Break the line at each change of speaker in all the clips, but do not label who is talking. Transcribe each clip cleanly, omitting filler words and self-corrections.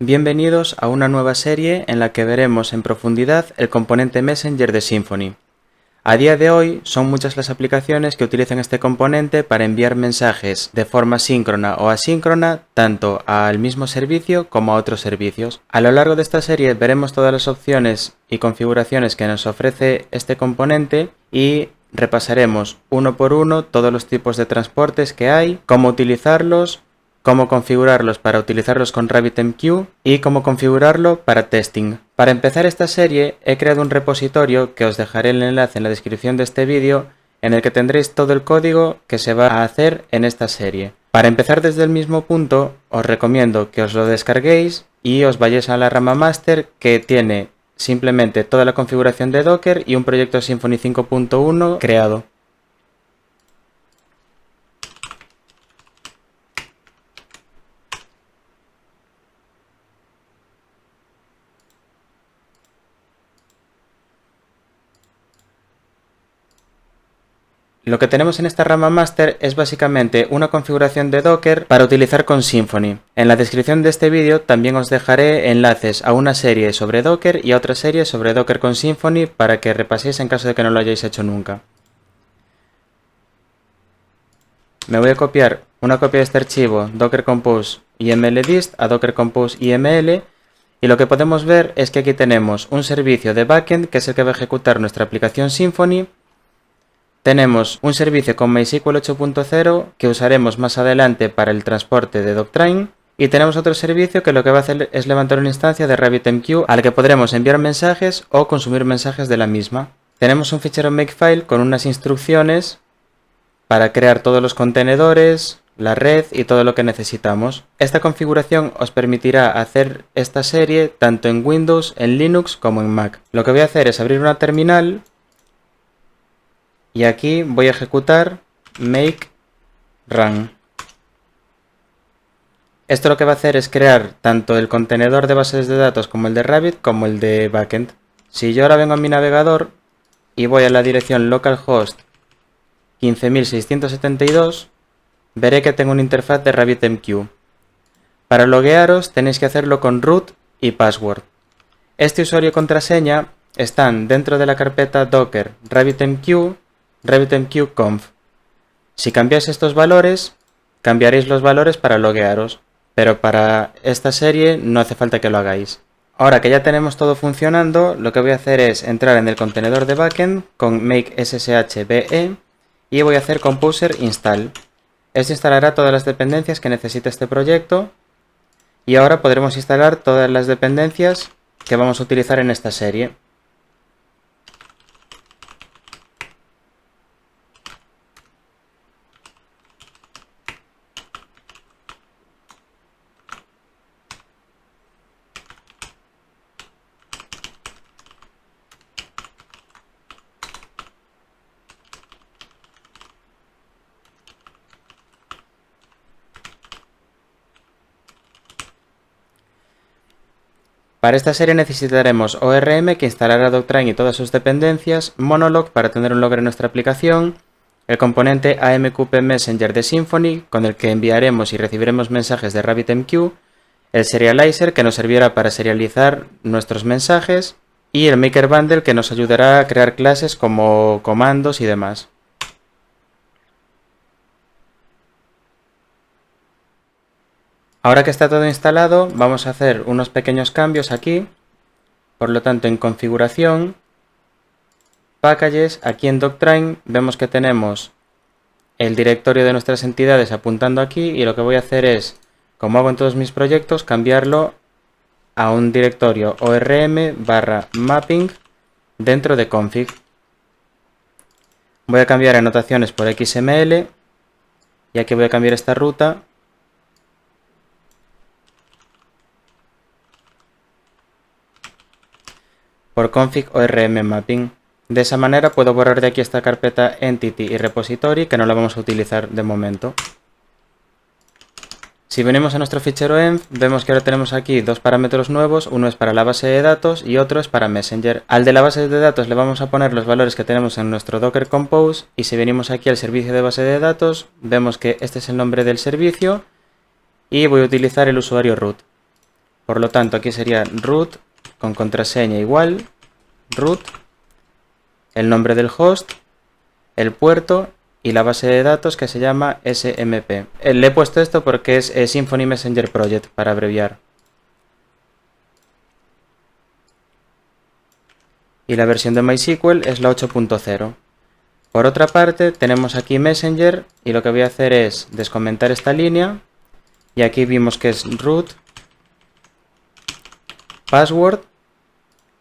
Bienvenidos a una nueva serie en la que veremos en profundidad el componente Messenger de Symfony. A día de hoy son muchas las aplicaciones que utilizan este componente para enviar mensajes de forma síncrona o asíncrona tanto al mismo servicio como a otros servicios. A lo largo de esta serie veremos todas las opciones y configuraciones que nos ofrece este componente y repasaremos uno por uno todos los tipos de transportes que hay, cómo utilizarlos, cómo configurarlos para utilizarlos con RabbitMQ y cómo configurarlo para testing. Para empezar esta serie he creado un repositorio que os dejaré el enlace en la descripción de este vídeo en el que tendréis todo el código que se va a hacer en esta serie. Para empezar desde el mismo punto os recomiendo que os lo descarguéis y os vayáis a la rama master que tiene simplemente toda la configuración de Docker y un proyecto Symfony 5.1 creado. Lo que tenemos en esta rama master es básicamente una configuración de Docker para utilizar con Symfony. En la descripción de este vídeo también os dejaré enlaces a una serie sobre Docker y a otra serie sobre Docker con Symfony para que repaséis en caso de que no lo hayáis hecho nunca. Me voy a copiar una copia de este archivo Docker Compose YMLDist a Docker Compose YML y lo que podemos ver es que aquí tenemos un servicio de backend que es el que va a ejecutar nuestra aplicación Symfony. Tenemos un servicio con MySQL 8.0 que usaremos más adelante para el transporte de Doctrine y tenemos otro servicio que lo que va a hacer es levantar una instancia de RabbitMQ al que podremos enviar mensajes o consumir mensajes de la misma. Tenemos un fichero Makefile con unas instrucciones para crear todos los contenedores, la red y todo lo que necesitamos. Esta configuración os permitirá hacer esta serie tanto en Windows, en Linux como en Mac. Lo que voy a hacer es abrir una terminal y aquí voy a ejecutar make run. Esto lo que va a hacer es crear tanto el contenedor de bases de datos como el de Rabbit como el de backend. Si yo ahora vengo a mi navegador y voy a la dirección localhost 15.672, veré que tengo una interfaz de RabbitMQ. Para loguearos tenéis que hacerlo con root y password. Este usuario y contraseña están dentro de la carpeta docker RabbitMQ conf. Si cambiáis estos valores, cambiaréis los valores para loguearos, pero para esta serie no hace falta que lo hagáis. Ahora que ya tenemos todo funcionando, lo que voy a hacer es entrar en el contenedor de backend con make sshbe y voy a hacer composer install. Esto instalará todas las dependencias que necesita este proyecto y ahora podremos instalar todas las dependencias que vamos a utilizar en esta serie. Para esta serie necesitaremos ORM que instalará Doctrine y todas sus dependencias, Monolog para tener un logger en nuestra aplicación, el componente AMQP Messenger de Symfony con el que enviaremos y recibiremos mensajes de RabbitMQ, el Serializer que nos servirá para serializar nuestros mensajes y el Maker Bundle que nos ayudará a crear clases como comandos y demás. Ahora que está todo instalado, vamos a hacer unos pequeños cambios aquí. Por lo tanto, en configuración, packages, aquí en Doctrine, vemos que tenemos el directorio de nuestras entidades apuntando aquí y lo que voy a hacer es, como hago en todos mis proyectos, cambiarlo a un directorio orm/mapping dentro de config. Voy a cambiar anotaciones por XML y aquí voy a cambiar esta ruta por config orm mapping. De esa manera puedo borrar de aquí esta carpeta entity y repository que no la vamos a utilizar de momento. Si venimos a nuestro fichero env, vemos que ahora tenemos aquí dos parámetros nuevos, uno es para la base de datos y otro es para Messenger. Al de la base de datos le vamos a poner los valores que tenemos en nuestro Docker Compose y si venimos aquí al servicio de base de datos, vemos que este es el nombre del servicio y voy a utilizar el usuario root. Por lo tanto, aquí sería root con contraseña igual, root, el nombre del host, el puerto y la base de datos que se llama SMP. Le he puesto esto porque es Symfony Messenger Project, para abreviar. Y la versión de MySQL es la 8.0. Por otra parte, tenemos aquí Messenger y lo que voy a hacer es descomentar esta línea. Y aquí vimos que es root, password,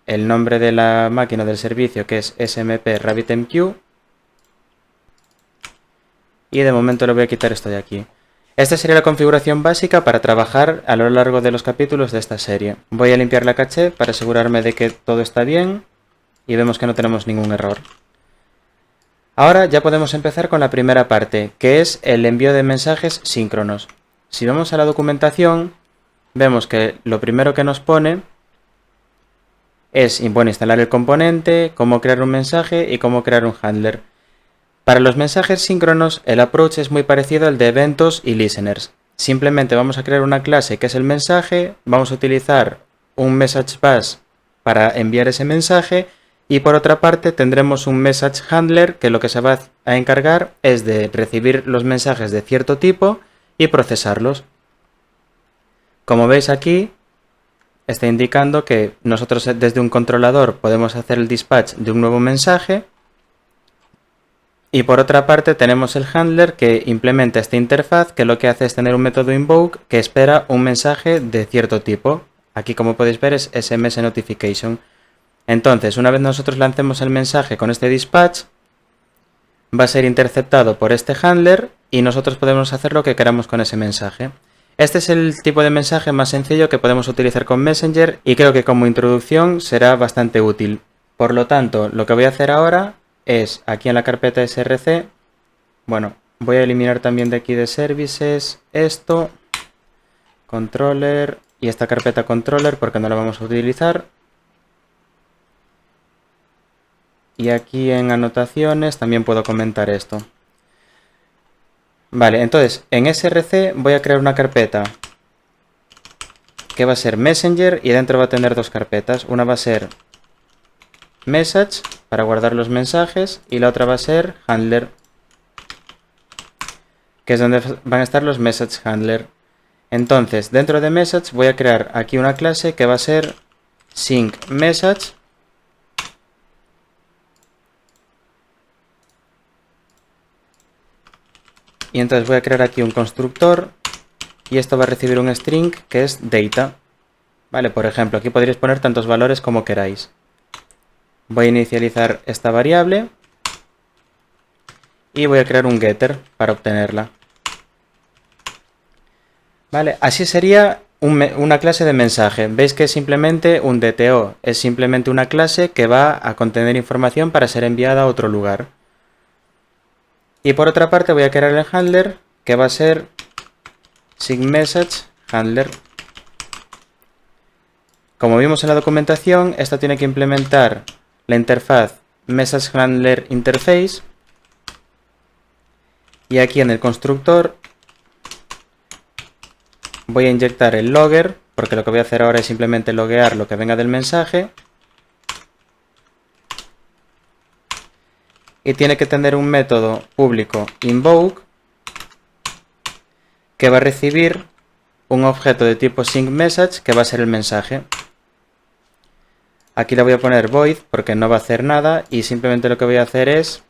el nombre de la máquina del servicio que es SMP RabbitMQ. Y de momento le voy a quitar esto de aquí. Esta sería la configuración básica para trabajar a lo largo de los capítulos de esta serie. Voy a limpiar la caché para asegurarme de que todo está bien y vemos que no tenemos ningún error. Ahora ya podemos empezar con la primera parte, que es el envío de mensajes síncronos. Si vamos a la documentación, vemos que lo primero que nos pone es instalar el componente, cómo crear un mensaje y cómo crear un handler. Para los mensajes síncronos, el approach es muy parecido al de eventos y listeners. Simplemente vamos a crear una clase que es el mensaje, vamos a utilizar un message bus para enviar ese mensaje y por otra parte tendremos un message handler que lo que se va a encargar es de recibir los mensajes de cierto tipo y procesarlos. Como veis aquí, está indicando que nosotros desde un controlador podemos hacer el dispatch de un nuevo mensaje. Y por otra parte tenemos el handler que implementa esta interfaz que lo que hace es tener un método invoke que espera un mensaje de cierto tipo. Aquí como podéis ver es SMS notification. Entonces una vez nosotros lancemos el mensaje con este dispatch va a ser interceptado por este handler y nosotros podemos hacer lo que queramos con ese mensaje. Este es el tipo de mensaje más sencillo que podemos utilizar con Messenger y creo que como introducción será bastante útil. Por lo tanto, lo que voy a hacer ahora es aquí en la carpeta src, voy a eliminar también de aquí de services esto, controller y esta carpeta controller porque no la vamos a utilizar. Y aquí en anotaciones también puedo comentar esto. Vale, entonces en src voy a crear una carpeta que va a ser Messenger y dentro va a tener dos carpetas. Una va a ser Message para guardar los mensajes y la otra va a ser Handler, que es donde van a estar los Message Handler. Entonces dentro de Message voy a crear aquí una clase que va a ser Sync Message. Y entonces voy a crear aquí un constructor y esto va a recibir un string que es data. Vale, por ejemplo, aquí podréis poner tantos valores como queráis. Voy a inicializar esta variable y voy a crear un getter para obtenerla. Vale, así sería una clase de mensaje. Veis que es simplemente un DTO, es simplemente una clase que va a contener información para ser enviada a otro lugar. Y por otra parte voy a crear el handler que va a ser SyncMessageHandler. Como vimos en la documentación, esto tiene que implementar la interfaz MessageHandlerInterface y aquí en el constructor voy a inyectar el logger porque lo que voy a hacer ahora es simplemente loguear lo que venga del mensaje y tiene que tener un método público invoke que va a recibir un objeto de tipo SyncMessage que va a ser el mensaje. Aquí le voy a poner void porque no va a hacer nada y simplemente lo que voy a hacer es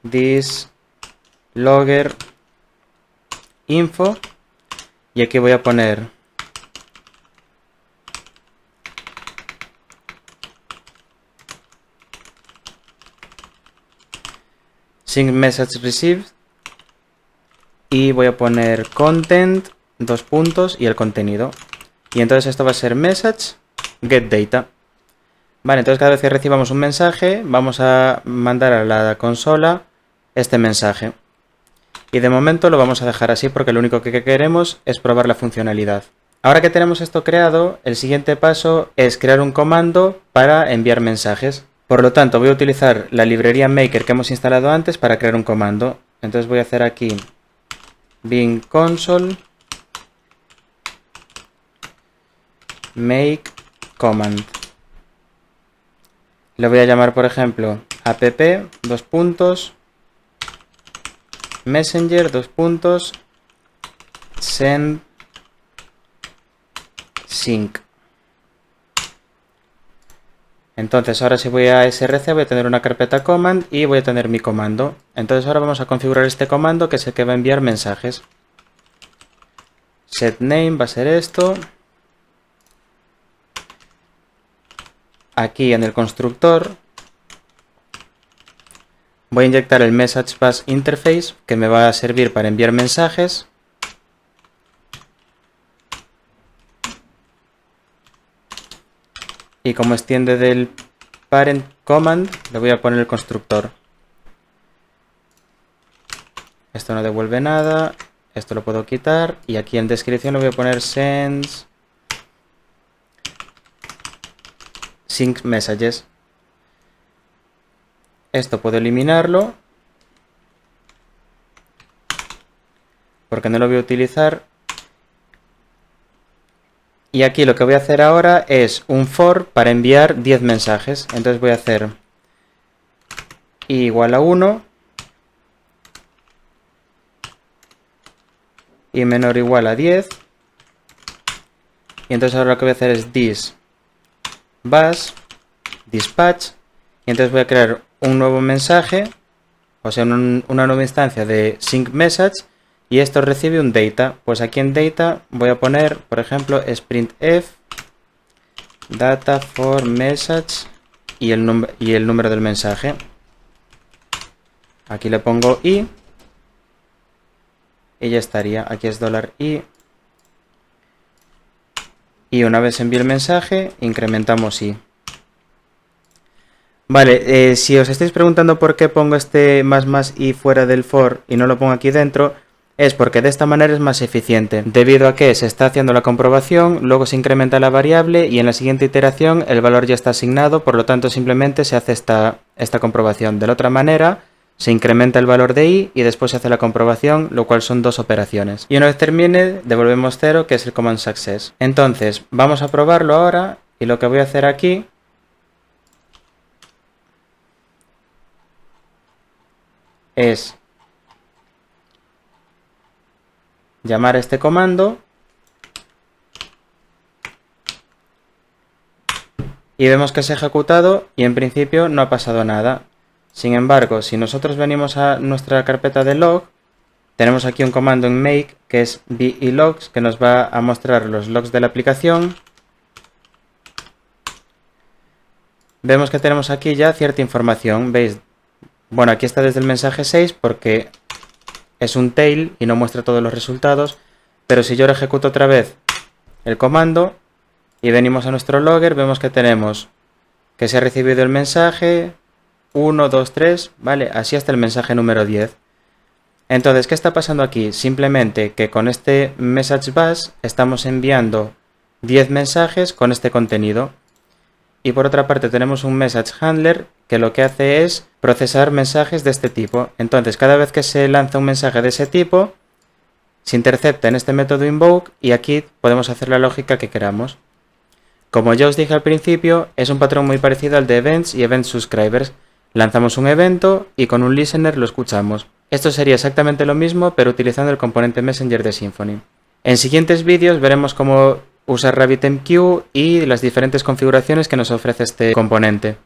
this logger info y aquí voy a poner sync message received y voy a poner content, dos puntos y el contenido. Y entonces esto va a ser message get data. Vale, entonces cada vez que recibamos un mensaje vamos a mandar a la consola este mensaje. Y de momento lo vamos a dejar así porque lo único que queremos es probar la funcionalidad. Ahora que tenemos esto creado, el siguiente paso es crear un comando para enviar mensajes. Por lo tanto, voy a utilizar la librería Maker que hemos instalado antes para crear un comando. Entonces voy a hacer aquí bin console make command. Le voy a llamar, por ejemplo, app messenger send sync. Entonces ahora si voy a src voy a tener una carpeta command y voy a tener mi comando. Entonces ahora vamos a configurar este comando que es el que va a enviar mensajes. setName va a ser esto. Aquí en el constructor voy a inyectar el MessageBusInterface que me va a servir para enviar mensajes. Y como extiende del parent command, le voy a poner el constructor. Esto no devuelve nada. Esto lo puedo quitar. Y aquí en descripción le voy a poner sends sync messages. Esto puedo eliminarlo porque no lo voy a utilizar. Y aquí lo que voy a hacer ahora es un for para enviar 10 mensajes. Entonces voy a hacer i igual a 1 y menor o igual a 10. Y entonces ahora lo que voy a hacer es this bus dispatch. Y entonces voy a crear un nuevo mensaje, o sea, una nueva instancia de sync message. Y esto recibe un data. Pues aquí en data voy a poner, por ejemplo, sprintf data for message y el número del mensaje. Aquí le pongo i y ya estaría. Aquí es $i. Y una vez envíe el mensaje, incrementamos i. Vale, si os estáis preguntando por qué pongo este más i fuera del for y no lo pongo aquí dentro, es porque de esta manera es más eficiente, debido a que se está haciendo la comprobación, luego se incrementa la variable y en la siguiente iteración el valor ya está asignado, por lo tanto simplemente se hace esta comprobación. De la otra manera, se incrementa el valor de i y después se hace la comprobación, lo cual son dos operaciones. Y una vez termine, devolvemos 0, que es el command success. Entonces, vamos a probarlo ahora y lo que voy a hacer aquí es llamar a este comando y vemos que se ha ejecutado y en principio no ha pasado nada. Sin embargo, si nosotros venimos a nuestra carpeta de log, tenemos aquí un comando en make que es be-logs, que nos va a mostrar los logs de la aplicación. Vemos que tenemos aquí ya cierta información, ¿veis? Bueno, aquí está desde el mensaje 6 porque es un tail y no muestra todos los resultados, pero si yo ahora ejecuto otra vez el comando y venimos a nuestro logger, vemos que tenemos que se ha recibido el mensaje 1, 2, 3, ¿vale? Así hasta el mensaje número 10. Entonces, ¿qué está pasando aquí? Simplemente que con este message bus estamos enviando 10 mensajes con este contenido. Y por otra parte tenemos un message handler que lo que hace es procesar mensajes de este tipo. Entonces, cada vez que se lanza un mensaje de ese tipo, se intercepta en este método invoke y aquí podemos hacer la lógica que queramos. Como ya os dije al principio, es un patrón muy parecido al de events y event subscribers. Lanzamos un evento y con un listener lo escuchamos. Esto sería exactamente lo mismo, pero utilizando el componente Messenger de Symfony. En siguientes vídeos veremos cómo usar RabbitMQ y las diferentes configuraciones que nos ofrece este componente.